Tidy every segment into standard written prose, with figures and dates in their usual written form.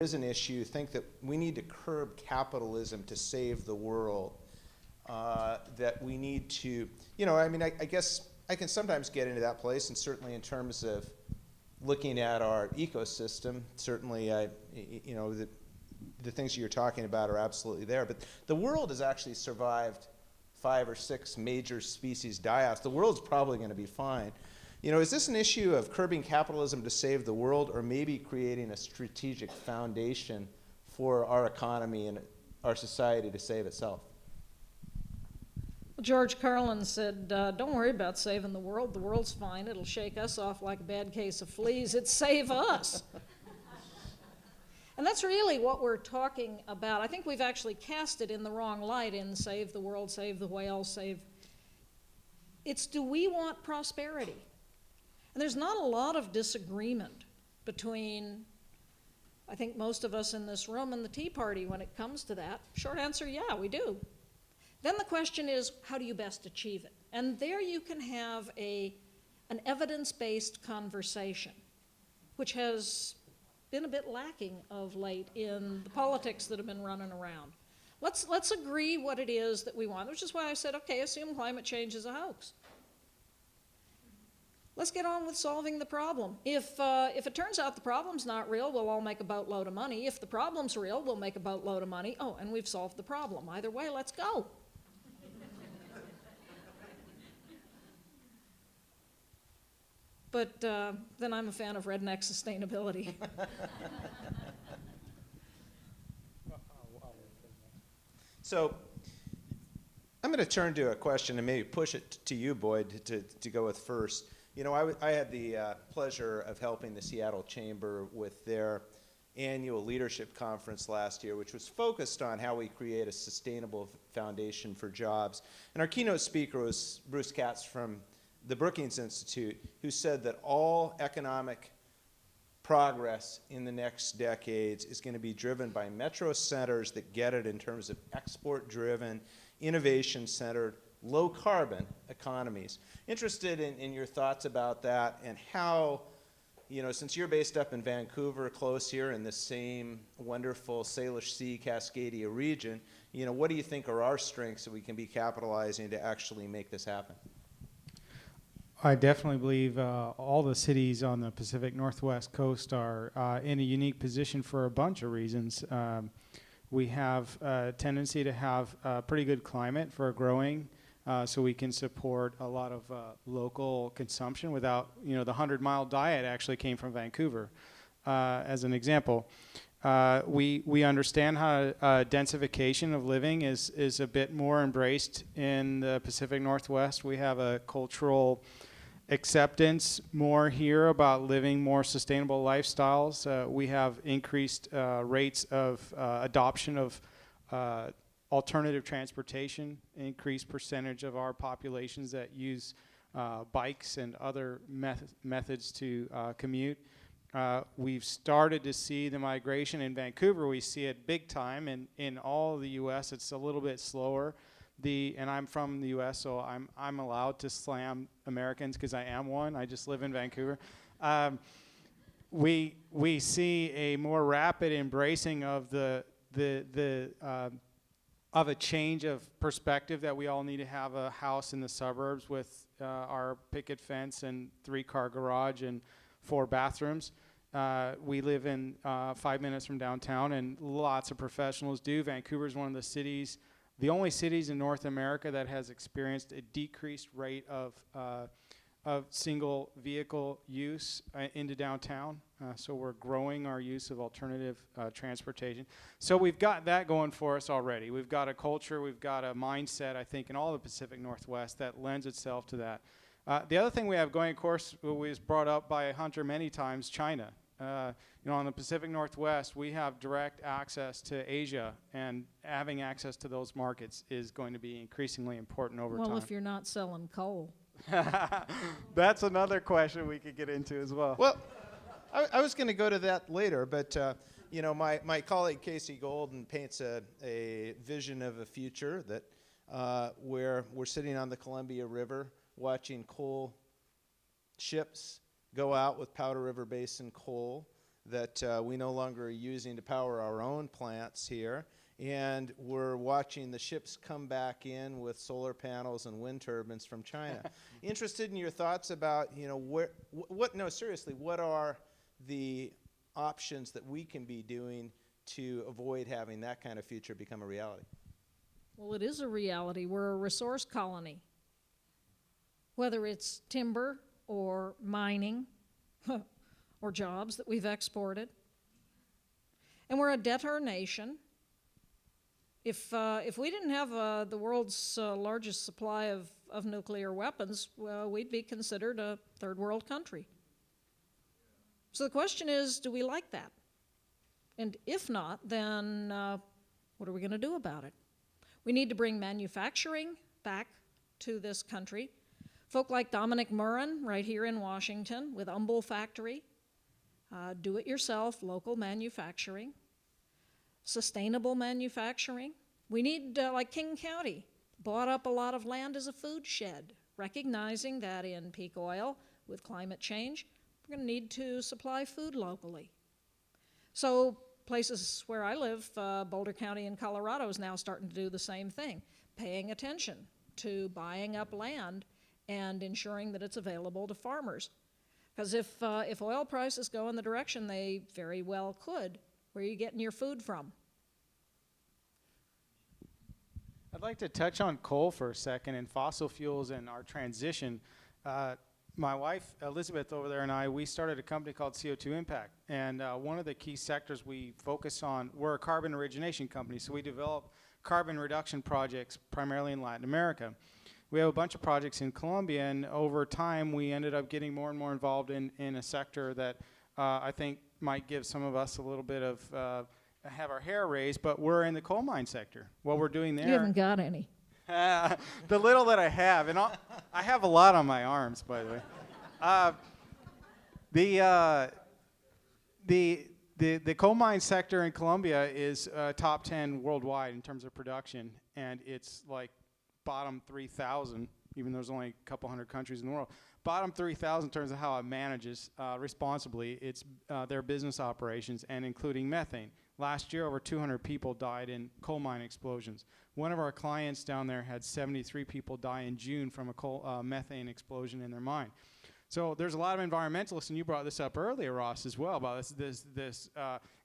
is an issue, think that we need to curb capitalism to save the world, that we need to, I guess I can sometimes get into that place, and certainly in terms of looking at our ecosystem, certainly, the things you're talking about are absolutely there. But the world has actually survived 5 or 6 major species die-offs. The world's probably going to be fine. Is this an issue of curbing capitalism to save the world, or maybe creating a strategic foundation for our economy and our society to save itself? Well, George Carlin said, don't worry about saving the world. The world's fine. It'll shake us off like a bad case of fleas. It's save us. And that's really what we're talking about. I think we've actually cast it in the wrong light in save the world, save the whales, save. It's, do we want prosperity? And there's not a lot of disagreement between, I think, most of us in this room and the Tea Party when it comes to that. Short answer, yeah, we do. Then the question is, how do you best achieve it? And there you can have an evidence-based conversation, which has been a bit lacking of late in the politics that have been running around. Let's agree what it is that we want, which is why I said, okay, assume climate change is a hoax. Let's get on with solving the problem. If it turns out the problem's not real, we'll all make a boatload of money. If the problem's real, we'll make a boatload of money. Oh, and we've solved the problem. Either way, let's go. But then I'm a fan of redneck sustainability. So I'm going to turn to a question and maybe push it to you, Boyd, to go with first. I had the pleasure of helping the Seattle Chamber with their annual leadership conference last year, which was focused on how we create a sustainable foundation for jobs. And our keynote speaker was Bruce Katz from the Brookings Institute, who said that all economic progress in the next decades is going to be driven by metro centers that get it in terms of export-driven, innovation-centered, low-carbon economies. Interested in your thoughts about that and how, since you're based up in Vancouver, close here in the same wonderful Salish Sea, Cascadia region, what do you think are our strengths that we can be capitalizing to actually make this happen? I definitely believe all the cities on the Pacific Northwest coast are in a unique position for a bunch of reasons. We have a tendency to have a pretty good climate for growing, so we can support a lot of local consumption without, the 100-mile diet actually came from Vancouver, as an example. We understand how densification of living is a bit more embraced in the Pacific Northwest. We have a cultural acceptance more here about living more sustainable lifestyles. We have increased rates of adoption of alternative transportation, increased percentage of our populations that use bikes and other methods to commute. We've started to see the migration in Vancouver. We see it big time, and in all of the U.S. it's a little bit slower. And I'm from the U.S., so I'm allowed to slam Americans because I am one. I just live in Vancouver. We see a more rapid embracing of of a change of perspective that we all need to have a house in the suburbs with our picket fence and 3-car garage and 4 bathrooms. We live in 5 minutes from downtown, and lots of professionals do. Vancouver is one of the only cities in North America that has experienced a decreased rate of single vehicle use into downtown. So we're growing our use of alternative transportation. So we've got that going for us already. We've got a culture, we've got a mindset, I think, in all the Pacific Northwest that lends itself to that. The other thing we have going, of course, was brought up by Hunter many times, China. On the Pacific Northwest, we have direct access to Asia, and having access to those markets is going to be increasingly important over time. Well, if you're not selling coal. That's another question we could get into as well. Well, I was going to go to that later, but my colleague Casey Golden paints a vision of a future that where we're sitting on the Columbia River watching coal ships go out with Powder River Basin coal, that we no longer are using to power our own plants here. And we're watching the ships come back in with solar panels and wind turbines from China. Interested in your thoughts about, seriously, what are the options that we can be doing to avoid having that kind of future become a reality? Well, it is a reality. We're a resource colony. Whether it's timber or mining or jobs that we've exported. And we're a debtor nation. If we didn't have the world's largest supply of nuclear weapons, well, we'd be considered a third world country. So the question is, do we like that? And if not, then what are we going to do about it? We need to bring manufacturing back to this country. Folk like Dominic Murrin, right here in Washington, with Humble Factory, do-it-yourself, local manufacturing, sustainable manufacturing. We need, like King County, bought up a lot of land as a food shed, recognizing that in peak oil, with climate change, we're going to need to supply food locally. So places where I live, Boulder County in Colorado, is now starting to do the same thing, paying attention to buying up land and ensuring that it's available to farmers. Because if oil prices go in the direction they very well could, where are you getting your food from? I'd like to touch on coal for a second and fossil fuels and our transition. My wife, Elizabeth, over there, and I, we started a company called CO2 Impact. And one of the key sectors we focus on, we're a carbon origination company, so we develop carbon reduction projects primarily in Latin America. We have a bunch of projects in Colombia, and over time we ended up getting more and more involved in a sector that I think might give some of us a little bit of have our hair raised, but we're in the coal mine sector. What we're doing there... You haven't got any. The little that I have, and I have a lot on my arms, by the way. The coal mine sector in Colombia is top 10 worldwide in terms of production, and it's like bottom 3,000, even though there's only a couple hundred countries in the world. Bottom 3,000 in terms of how it manages responsibly its their business operations, and including methane. Last year, over 200 people died in coal mine explosions. One of our clients down there had 73 people die in June from a methane explosion in their mine. So there's a lot of environmentalists, and you brought this up earlier, Ross, as well, about this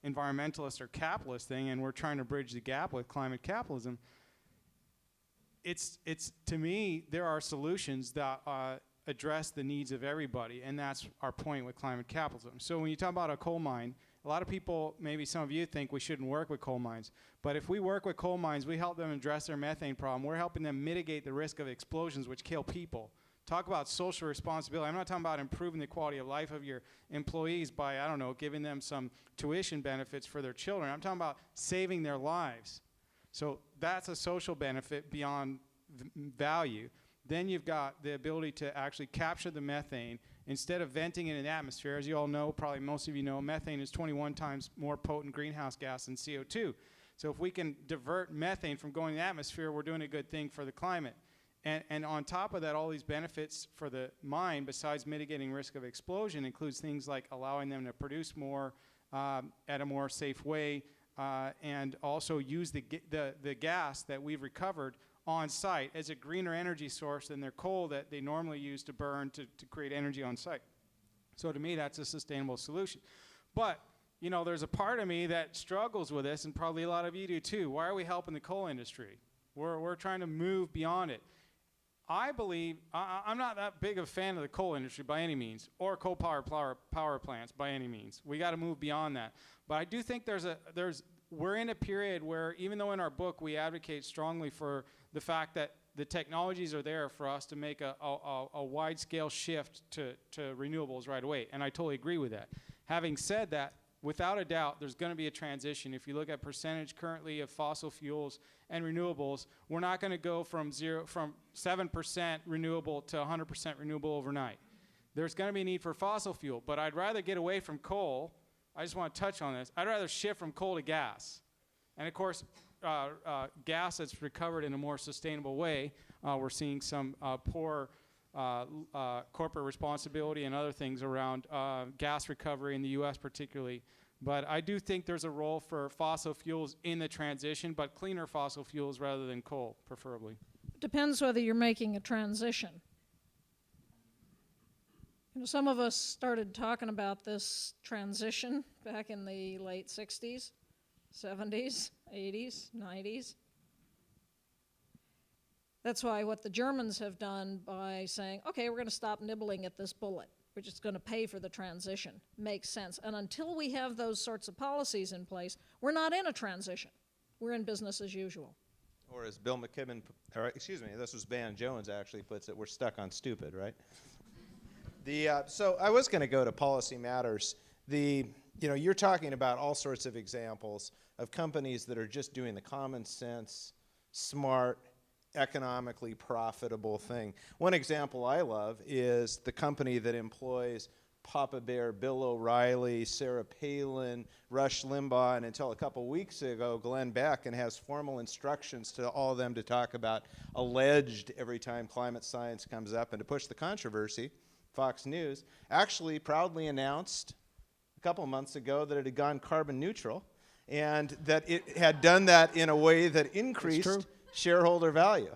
environmentalist or capitalist thing, and we're trying to bridge the gap with climate capitalism. It's to me, there are solutions that address the needs of everybody, and that's our point with climate capitalism. So when you talk about a coal mine, a lot of people, maybe some of you think we shouldn't work with coal mines, but if we work with coal mines, we help them address their methane problem. We're helping them mitigate the risk of explosions which kill people. Talk about social responsibility. I'm not talking about improving the quality of life of your employees by, I don't know, giving them some tuition benefits for their children. I'm talking about saving their lives. So that's a social benefit beyond value. Then you've got the ability to actually capture the methane instead of venting it in the atmosphere. As you all know, probably most of you know, methane is 21 times more potent greenhouse gas than CO2. So if we can divert methane from going in the atmosphere, we're doing a good thing for the climate. And on top of that, all these benefits for the mine, besides mitigating risk of explosion, includes things like allowing them to produce more at a more safe way, and also use the gas that we've recovered on site as a greener energy source than their coal that they normally use to burn to create energy on site. So to me, that's a sustainable solution. But, you know, there's a part of me that struggles with this, and probably a lot of you do too. Why are we helping the coal industry? We're trying to move beyond it. I believe, I'm not that big of a fan of the coal industry by any means, or coal power plants by any means. We got to move beyond that. But I do think we're in a period where, even though in our book we advocate strongly for the fact that the technologies are there for us to make a wide-scale shift to renewables right away, and I totally agree with that. Having said that, without a doubt, there's going to be a transition. If you look at percentage currently of fossil fuels and renewables, we're not going to go from 7% renewable to 100% renewable overnight. There's going to be a need for fossil fuel, but I'd rather get away from coal. I just want to touch on this. I'd rather shift from coal to gas. And of course, gas that's recovered in a more sustainable way. We're seeing some poor corporate responsibility and other things around gas recovery in the U.S. particularly. But I do think there's a role for fossil fuels in the transition, but cleaner fossil fuels rather than coal, preferably. Depends whether you're making a transition. You know, some of us started talking about this transition back in the late 60s, 70s, 80s, 90s. That's why what the Germans have done by saying, okay, we're going to stop nibbling at this bullet. We're just going to pay for the transition. Makes sense. And until we have those sorts of policies in place, we're not in a transition. We're in business as usual. Or as Bill McKibben, or excuse me, this was Van Jones actually puts it, we're stuck on stupid, right? So I was going to go to policy matters. You're talking about all sorts of examples of companies that are just doing the common sense, smart, economically profitable thing. One example I love is the company that employs Papa Bear, Bill O'Reilly, Sarah Palin, Rush Limbaugh, and until a couple weeks ago, Glenn Beck, and has formal instructions to all of them to talk about alleged every time climate science comes up. And to push the controversy, Fox News actually proudly announced a couple of months ago that it had gone carbon neutral and that it had done that in a way that increased shareholder value.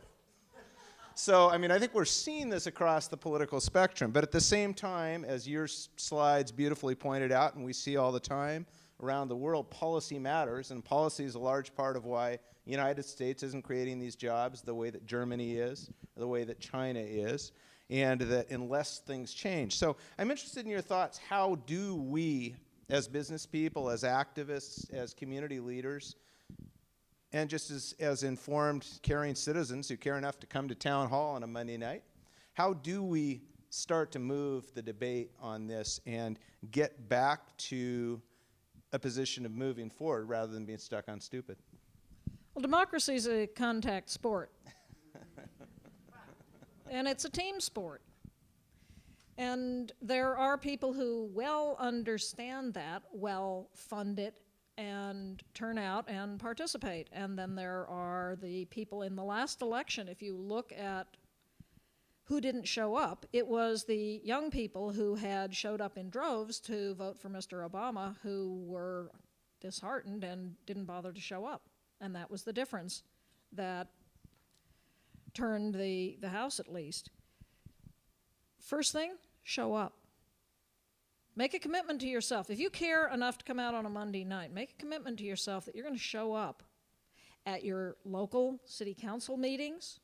So, I mean, I think we're seeing this across the political spectrum, but at the same time, as your slides beautifully pointed out, and we see all the time around the world, policy matters, and policy is a large part of why the United States isn't creating these jobs the way that Germany is, or the way that China is, and that unless things change. So I'm interested in your thoughts. How do we, as business people, as activists, as community leaders, and just as informed, caring citizens who care enough to come to town hall on a Monday night, how do we start to move the debate on this and get back to a position of moving forward rather than being stuck on stupid? Well, democracy is a contact sport. And it's a team sport. And there are people who well understand that, well fund it, and turn out and participate. And then there are the people in the last election. If you look at who didn't show up, it was the young people who had showed up in droves to vote for Mr. Obama who were disheartened and didn't bother to show up. And that was the difference that turned the House, at least. First thing, show up. Make a commitment to yourself. If you care enough to come out on a Monday night, make a commitment to yourself that you're going to show up at your local city council meetings,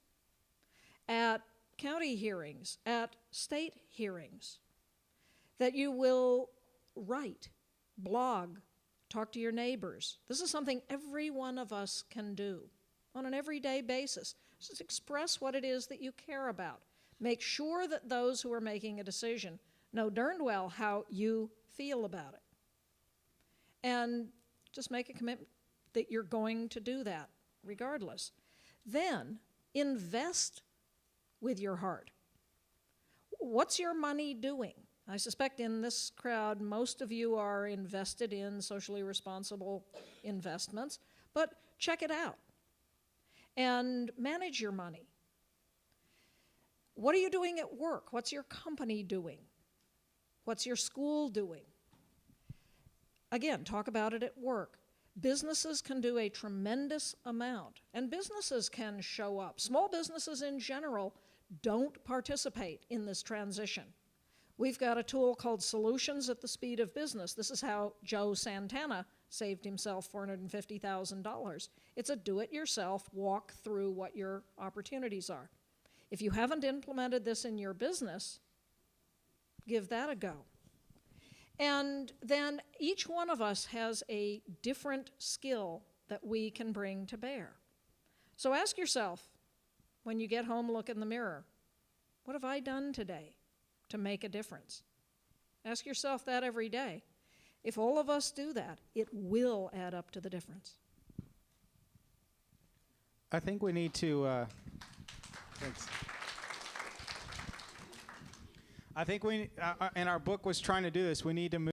at county hearings, at state hearings, that you will write, blog, talk to your neighbors. This is something every one of us can do on an everyday basis. Just express what it is that you care about. Make sure that those who are making a decision know darned well how you feel about it. And just make a commitment that you're going to do that regardless. Then invest with your heart. What's your money doing? I suspect in this crowd, most of you are invested in socially responsible investments, but check it out and manage your money. What are you doing at work? What's your company doing? What's your school doing? Again, talk about it at work. Businesses can do a tremendous amount, and businesses can show up. Small businesses in general don't participate in this transition. We've got a tool called Solutions at the Speed of Business. This is how Joe Santana saved himself $450,000. It's a do-it-yourself, walk through what your opportunities are. If you haven't implemented this in your business, give that a go. And then each one of us has a different skill that we can bring to bear. So ask yourself, when you get home, look in the mirror, what have I done today to make a difference? Ask yourself that every day. If all of us do that, it will add up to the difference. I think we need to, thanks. I think we, and our book was trying to do this, we need to move